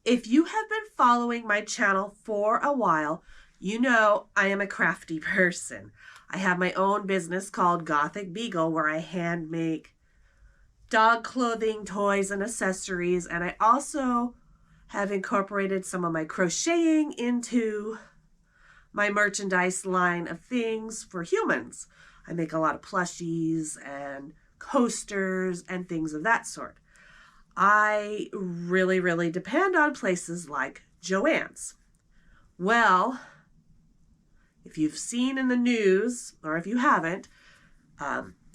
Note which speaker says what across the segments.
Speaker 1: If you have been following my channel for a while, you know I am a crafty person. I have my own business called Gothic Beagle where I hand make dog clothing, toys, and accessories, and I also have incorporated some of my crocheting into my merchandise line of things for humans. I make a lot of plushies and coasters and things of that sort. I really depend on places like Joann's. Well, if you've seen in the news, or if you haven't,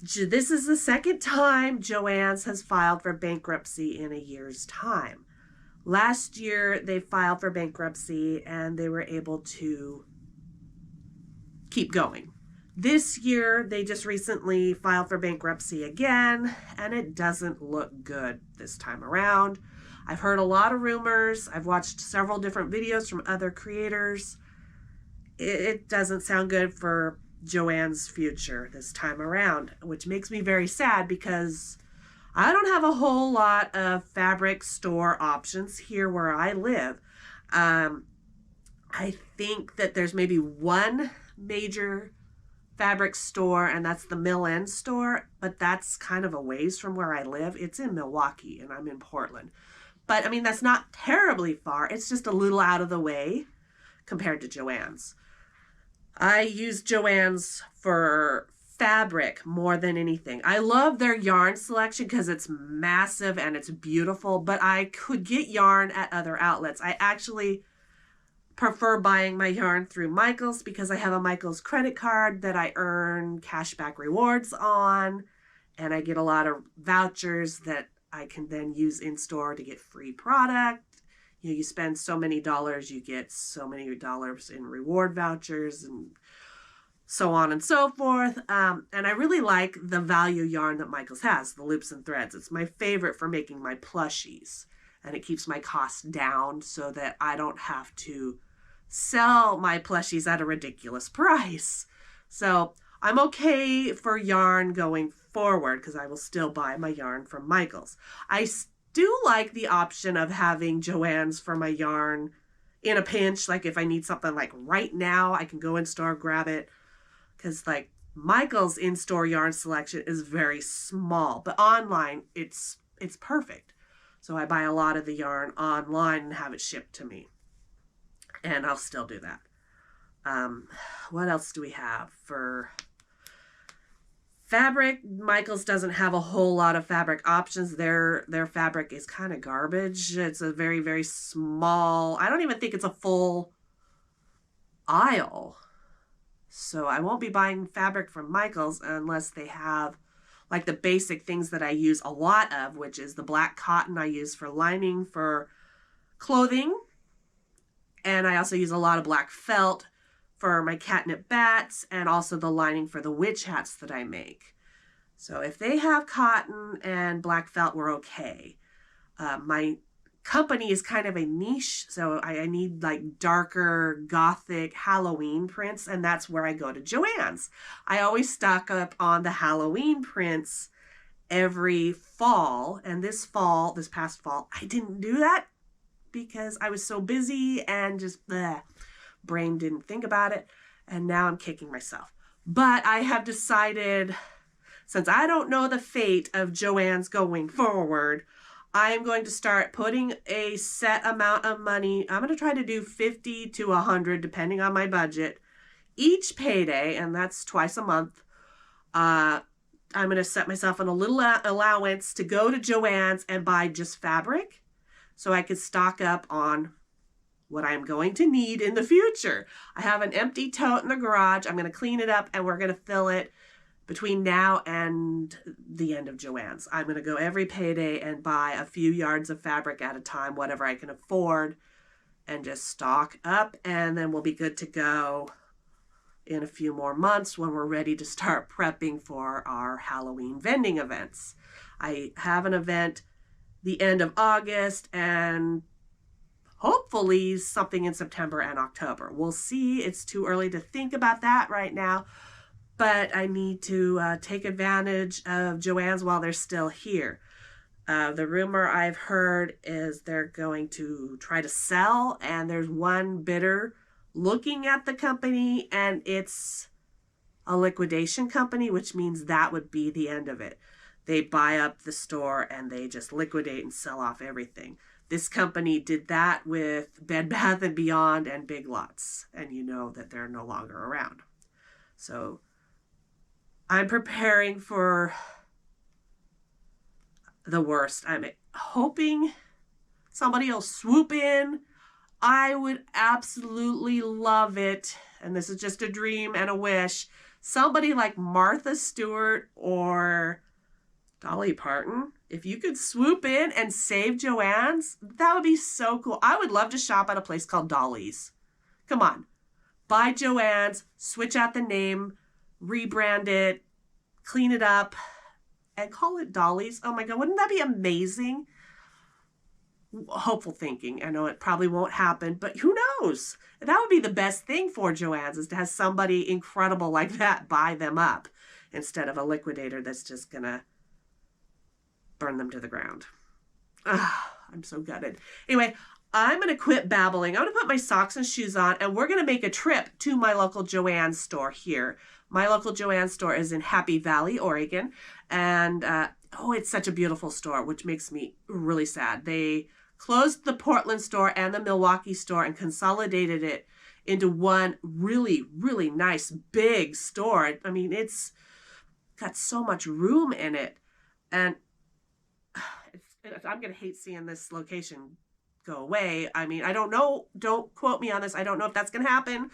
Speaker 1: this is the second time Joann's has filed for bankruptcy in a year's time. Last year, they filed for bankruptcy and they were able to keep going. This year, they just recently filed for bankruptcy again, and it doesn't look good this time around. I've heard a lot of rumors. I've watched several different videos from other creators. It doesn't sound good for Joann's future this time around, which makes me very sad because I don't have a whole lot of fabric store options here where I live. I think that there's maybe one major fabric store, and that's the Mill End store, but that's kind of a ways from where I live. It's in Milwaukee and I'm in Portland. But I mean, that's not terribly far. It's just a little out of the way compared to Joann's. I use Joann's for fabric more than anything. I love their yarn selection because it's massive and it's beautiful, but I could get yarn at other outlets. I actually prefer buying my yarn through Michaels because I have a Michaels credit card that I earn cashback rewards on, and I get a lot of vouchers that I can then use in store to get free product. You know, you spend so many dollars, you get so many dollars in reward vouchers and so on and so forth. And I really like the value yarn that Michaels has, the loops and threads. It's my favorite for making my plushies, and it keeps my costs down so that I don't have to sell my plushies at a ridiculous price. So I'm okay for yarn going forward because I will still buy my yarn from Michaels. I do like the option of having Joann's for my yarn in a pinch. Like if I need something like right now, I can go in store, grab it. Because like Michaels in-store yarn selection is very small, but online it's perfect. So I buy a lot of the yarn online and have it shipped to me. And I'll still do that. What else do we have for fabric? Michaels doesn't have a whole lot of fabric options. Their fabric is kind of garbage. It's a very small, I don't even think it's a full aisle. So I won't be buying fabric from Michaels unless they have like the basic things that I use a lot of, which is the black cotton I use for lining for clothing. And I also use a lot of black felt for my catnip bats and also the lining for the witch hats that I make. So if they have cotton and black felt, we're okay. My company is kind of a niche, so I need like darker gothic Halloween prints, and that's where I go to Joann's. I always stock up on the Halloween prints every fall, and this past fall, I didn't do that because I was so busy and just brain didn't think about it, and now I'm kicking myself. But I have decided, since I don't know the fate of Joann's going forward, I am going to start putting a set amount of money. I'm going to try to do 50 to 100 depending on my budget each payday, and that's twice a month. I'm going to set myself on a little allowance to go to Joann's and buy just fabric so I can stock up on what I'm going to need in the future. I have an empty tote in the garage. I'm going to clean it up and we're going to fill it between now and the end of Joann's. I'm going to go every payday and buy a few yards of fabric at a time, whatever I can afford, and just stock up, and then we'll be good to go in a few more months when we're ready to start prepping for our Halloween vending events. I have an event the end of August and hopefully something in September and October. We'll see. It's too early to think about that right now, but I need to take advantage of Joann's while they're still here. The rumor I've heard is they're going to try to sell, and there's one bidder looking at the company, and it's a liquidation company, which means that would be the end of it. They buy up the store and they just liquidate and sell off everything. This company did that with Bed Bath and Beyond and Big Lots, and you know that they're no longer around. So I'm preparing for the worst. I'm hoping somebody will swoop in. I would absolutely love it, and this is just a dream and a wish. Somebody like Martha Stewart or Dolly Parton, if you could swoop in and save Joann's, that would be so cool. I would love to shop at a place called Dolly's. Come on. Buy Joann's, switch out the name, rebrand it, clean it up, and call it Dolly's. Oh my God, wouldn't that be amazing? Hopeful thinking. I know it probably won't happen, but who knows? That would be the best thing for Joann's, is to have somebody incredible like that buy them up instead of a liquidator that's just gonna burn them to the ground. I'm so gutted. Anyway, I'm going to quit babbling. I'm going to put my socks and shoes on, and we're going to make a trip to my local Joann store here. My local Joann store is in Happy Valley, Oregon, and it's such a beautiful store, which makes me really sad. They closed the Portland store and the Milwaukee store and consolidated it into one really, really nice big store. I mean, it's got so much room in it, and I'm going to hate seeing this location go away. I mean, I don't know. Don't quote me on this. I don't know if that's going to happen.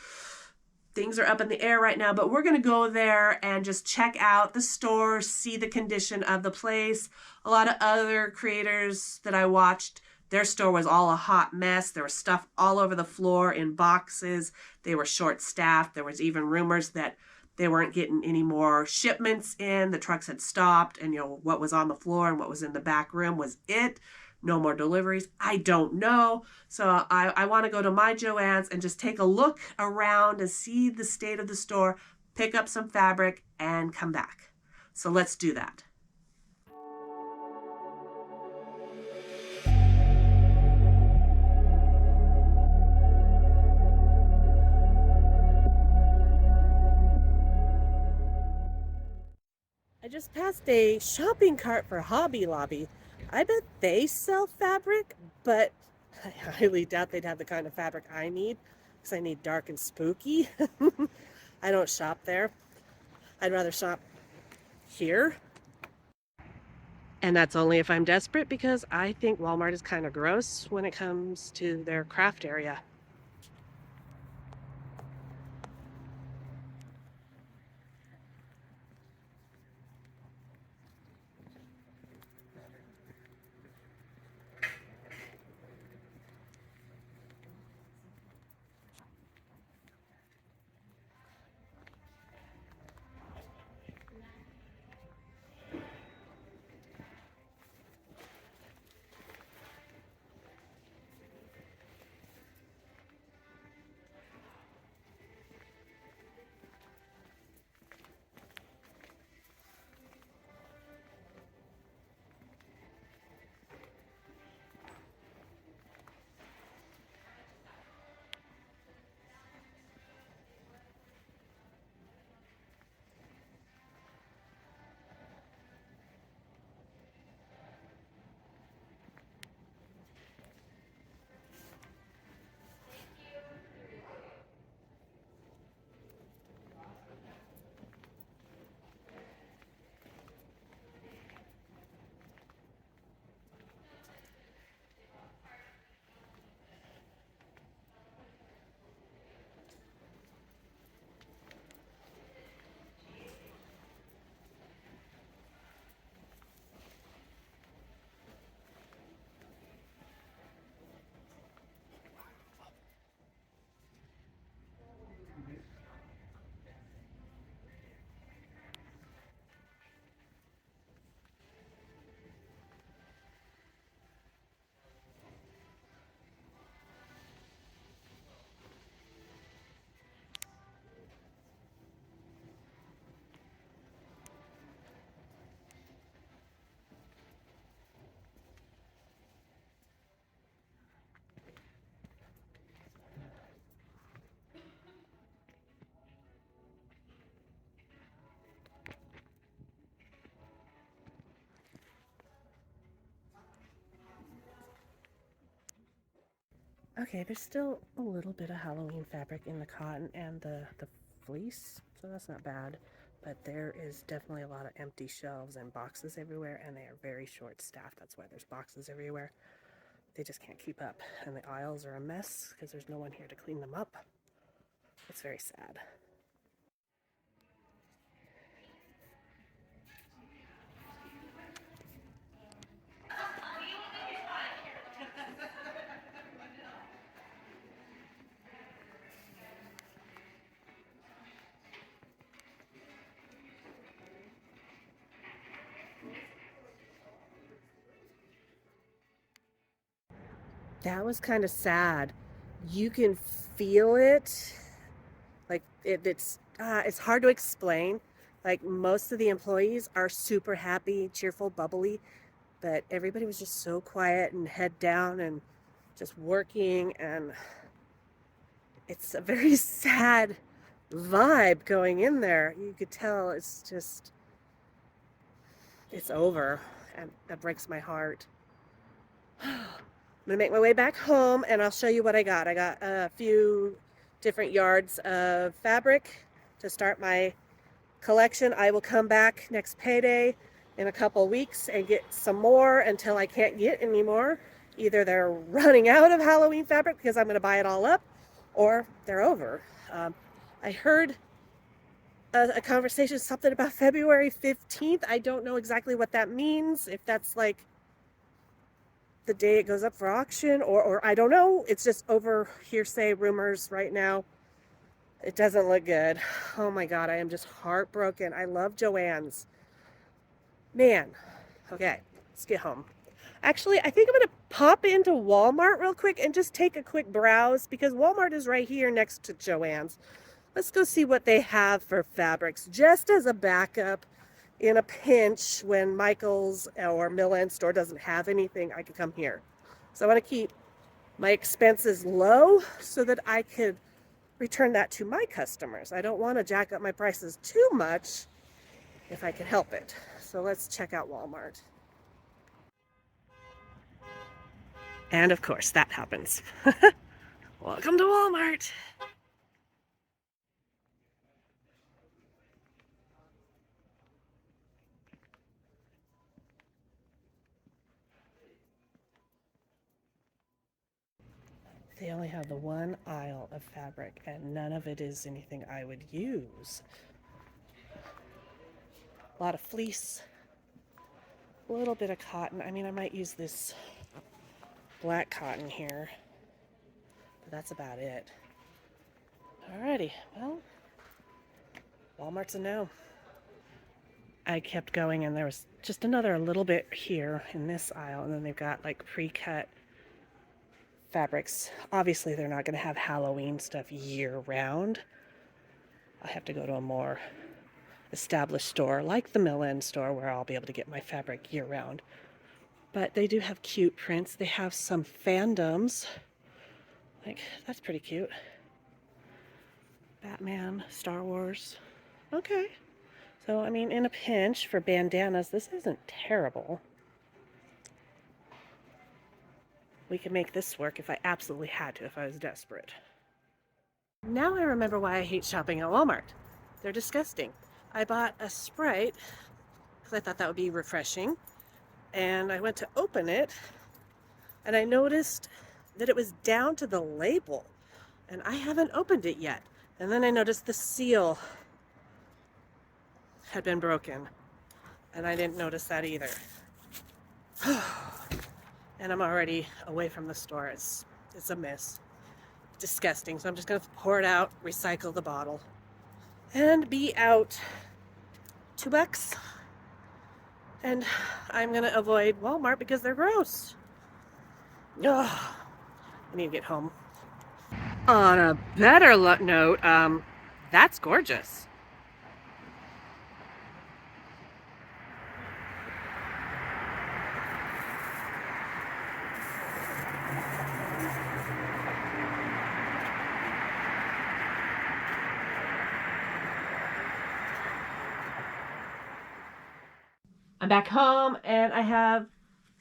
Speaker 1: Things are up in the air right now, but we're going to go there and just check out the store, see the condition of the place. A lot of other creators that I watched, their store was all a hot mess. There was stuff all over the floor in boxes. They were short-staffed. There was even rumors that they weren't getting any more shipments in. The trucks had stopped, and what was on the floor and what was in the back room was it. No more deliveries. I don't know. So I want to go to my Joann's and just take a look around and see the state of the store, pick up some fabric, and come back. So let's do that. I just passed a shopping cart for Hobby Lobby. I bet they sell fabric, but I highly doubt they'd have the kind of fabric I need, because I need dark and spooky. I don't shop there. I'd rather shop here. And that's only if I'm desperate, because I think Walmart is kind of gross when it comes to their craft area. Okay, there's still a little bit of Halloween fabric in the cotton and the fleece, so that's not bad. But there is definitely a lot of empty shelves and boxes everywhere, and they are very short-staffed. That's why there's boxes everywhere. They just can't keep up, and the aisles are a mess because there's no one here to clean them up. It's very sad. That was kind of sad. You can feel it. Like it's hard to explain. Like most of the employees are super happy, cheerful, bubbly, but everybody was just so quiet and head down and just working, and it's a very sad vibe going in there. You could tell it's over, and that breaks my heart. I'm gonna make my way back home and I'll show you what I got. I got a few different yards of fabric to start my collection. I will come back next payday in a couple weeks and get some more until I can't get any more. Either they're running out of Halloween fabric because I'm gonna buy it all up, or they're over. I heard a conversation, something about February 15th. I don't know exactly what that means, if that's like the day it goes up for auction, or I don't know. It's just over hearsay rumors right now. It doesn't look good. Oh my God, I am just heartbroken. I love Joann's. Man. Okay, let's get home. Actually, I think I'm gonna pop into Walmart real quick and just take a quick browse because Walmart is right here next to Joann's. Let's go see what they have for fabrics, just as a backup. In a pinch, when Michael's or Mill-End store doesn't have anything, I could come here. So I want to keep my expenses low so that I could return that to my customers. I don't want to jack up my prices too much if I can help it. So let's check out Walmart. And of course, that happens. Welcome to Walmart. They only have the one aisle of fabric, and none of it is anything I would use. A lot of fleece, a little bit of cotton. I mean, I might use this black cotton here, but that's about it. Alrighty, well, Walmart's a no. I kept going, and there was just another little bit here in this aisle, and then they've got like pre-cut fabrics. Obviously, they're not going to have Halloween stuff year-round. I have to go to a more established store, like the Mill-End store, where I'll be able to get my fabric year-round. But they do have cute prints. They have some fandoms. Like, that's pretty cute. Batman, Star Wars. Okay. So, I mean, in a pinch for bandanas, this isn't terrible. We could make this work if I absolutely had to, if I was desperate. Now I remember why I hate shopping at Walmart. They're disgusting. I bought a Sprite because I thought that would be refreshing. And I went to open it, and I noticed that it was down to the label. And I haven't opened it yet. And then I noticed the seal had been broken. And I didn't notice that either. And I'm already away from the store. It's a mess. Disgusting. So I'm just gonna pour it out, recycle the bottle, and be out. $2. And I'm gonna avoid Walmart because they're gross. Ugh. I need to get home. On a better note, that's gorgeous. I'm back home, and I have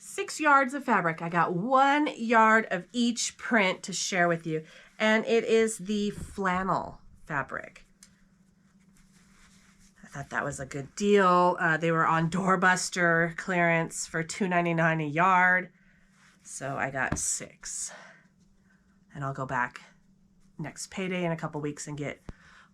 Speaker 1: 6 yards of fabric. I got 1 yard of each print to share with you, and it is the flannel fabric. I thought that was a good deal. They were on doorbuster clearance for $2.99 a yard, so I got 6. And I'll go back next payday in a couple weeks and get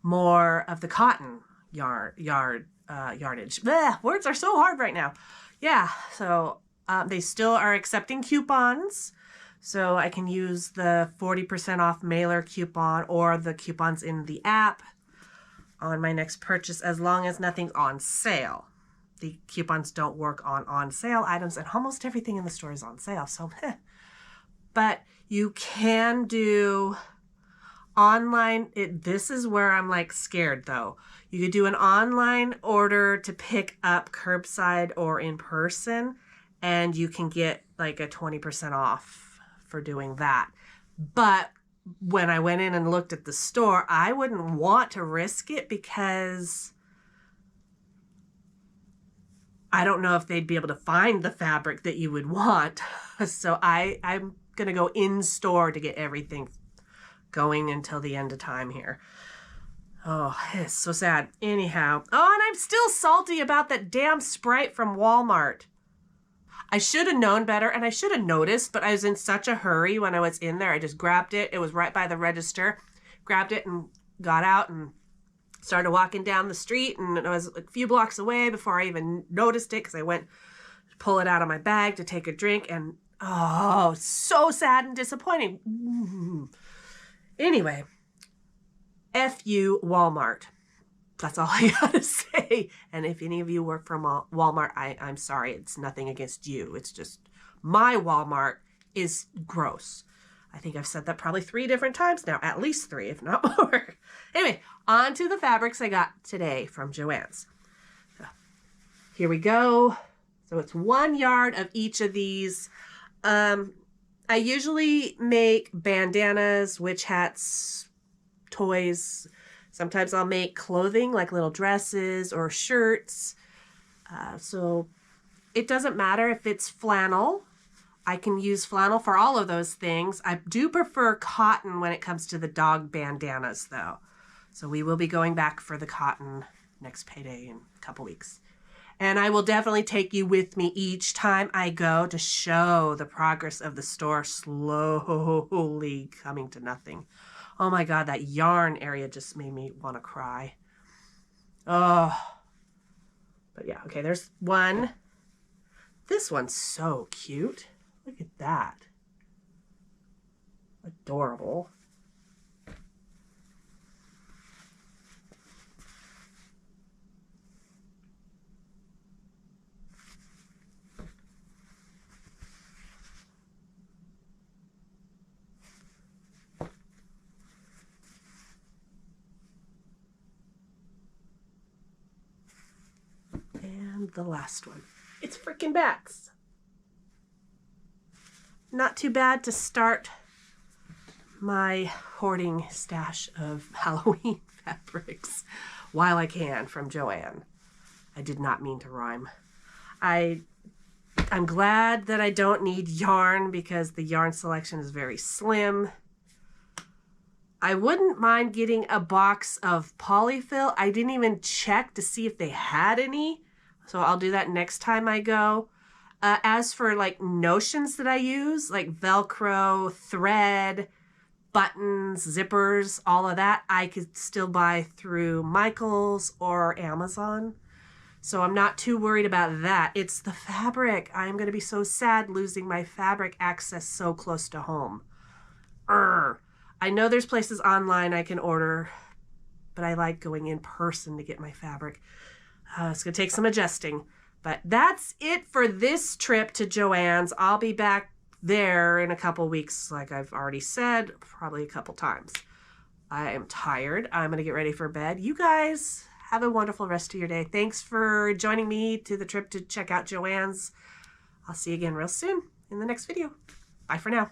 Speaker 1: more of the cotton yardage. Blech, words are so hard right now. Yeah, so they still are accepting coupons, so I can use the 40% off mailer coupon or the coupons in the app on my next purchase, as long as nothing's on sale. The coupons don't work on sale items, and almost everything in the store is on sale, so but you can do online. This is where I'm like scared though. You could do an online order to pick up curbside or in person, and you can get like a 20% off for doing that. But when I went in and looked at the store, I wouldn't want to risk it because I don't know if they'd be able to find the fabric that you would want. So I'm going to go in store to get everything going until the end of time here. Oh, it's so sad. Anyhow. Oh, and I'm still salty about that damn Sprite from Walmart. I should have known better, and I should have noticed, but I was in such a hurry when I was in there. I just grabbed it. It was right by the register. Grabbed it and got out and started walking down the street, and I was a few blocks away before I even noticed it because I went to pull it out of my bag to take a drink, and oh, so sad and disappointing. Anyway, F you, Walmart. That's all I gotta say. And if any of you work for Walmart, I'm sorry. It's nothing against you. It's just my Walmart is gross. I think I've said that probably 3 different times now. At least 3, if not more. Anyway, on to the fabrics I got today from Joann's. So, here we go. So it's 1 yard of each of these. I usually make bandanas, witch hats, toys. Sometimes I'll make clothing like little dresses or shirts. So it doesn't matter if it's flannel. I can use flannel for all of those things. I do prefer cotton when it comes to the dog bandanas though. So we will be going back for the cotton next payday in a couple weeks. And I will definitely take you with me each time I go to show the progress of the store slowly coming to nothing. Oh my God, that yarn area just made me want to cry. Oh. But yeah, okay, there's one. This one's so cute. Look at that. Adorable. And the last one. It's freaking bats. Not too bad to start my hoarding stash of Halloween fabrics while I can from Joann. I did not mean to rhyme. I'm glad that I don't need yarn because the yarn selection is very slim. I wouldn't mind getting a box of polyfill. I didn't even check to see if they had any, so I'll do that next time I go. As for like notions that I use, like Velcro, thread, buttons, zippers, all of that, I could still buy through Michael's or Amazon. So I'm not too worried about that. It's the fabric. I'm going to be so sad losing my fabric access so close to home. I know there's places online I can order, but I like going in person to get my fabric. It's going to take some adjusting. But that's it for this trip to Joann's. I'll be back there in a couple weeks, like I've already said, probably a couple times. I am tired. I'm going to get ready for bed. You guys have a wonderful rest of your day. Thanks for joining me to the trip to check out Joann's. I'll see you again real soon in the next video. Bye for now.